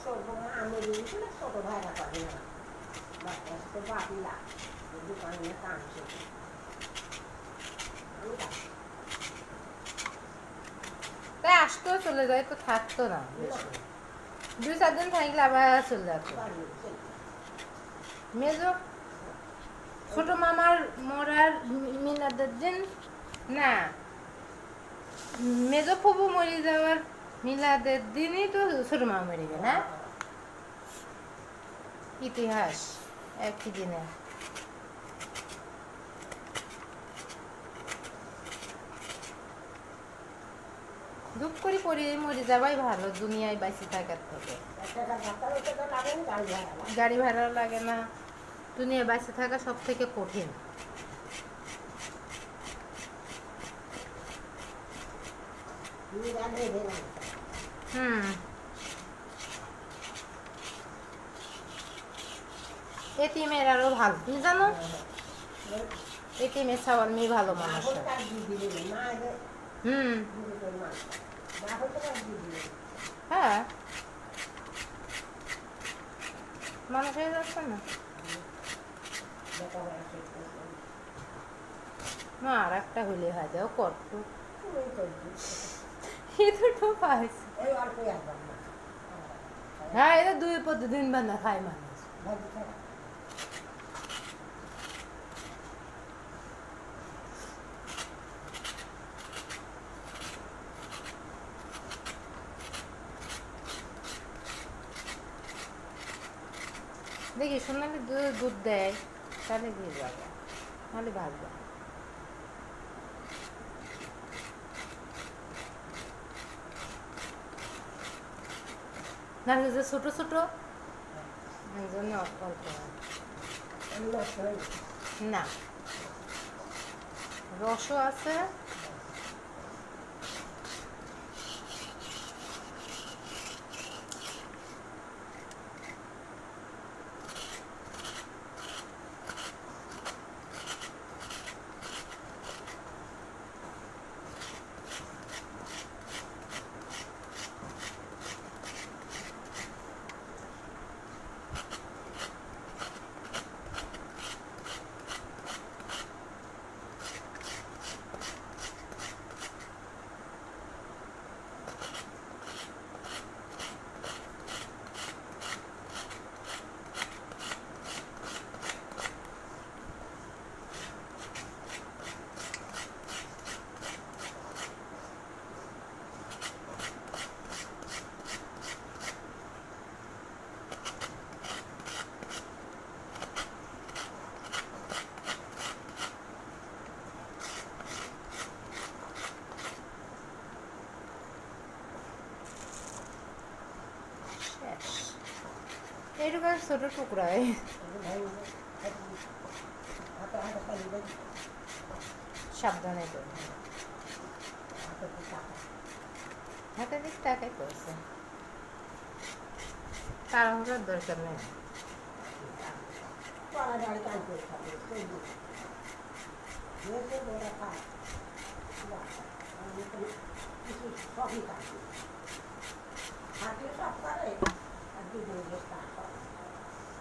ছোট আমি দিয়েছিল ছোট ভাইরা পারি না বাচ্চা তো বাপিলা দোকানে কাম শেখে তাই আসতেও চলে যায় তো থাকতো না 2-4 দিন থাকলে আবার চলে যেত মেজো ছোট মামার মরার মিলাদের দিন না মেজো ফুবু মরে যাওয়ার মিলাদের দিনই তো ছোট মামা মরে গেল না ইতিহাস একই দিনে দুঃখ করে পড়ে মরে যাওয়াই ভালো দুনিয়ায় বেঁচে থাকার থেকে গাড়ি ভাড়া লাগে না দুনিয়ায় বেঁচে থাকা সব থেকে কঠিন এতিমের আরো ভালো তুমি জানো এতিমের ছাওয়াল মেয়ে ভালো মানুষ হ্যাঁ মানুষ হয়ে যাচ্ছে না না আর একটা হইলে হয় যাও কত দুটো পাইছে হ্যাঁ এটা 2 প্রতিদিন বানা খায় মানুষ দেখি সোনালি দুধ দেয় তাহলে দিয়ে যাবে নাহলে ভাজবে নাহলে যে ছোট ছোট এই জন্য অল্প না রসও আছে এইটুকু ছোট টুকরায় সাবধানে তো হাতে দিক টাকাই করছে তাড়াহুড়োর দরকার নেই সবই কাটে সব করে আর দুটো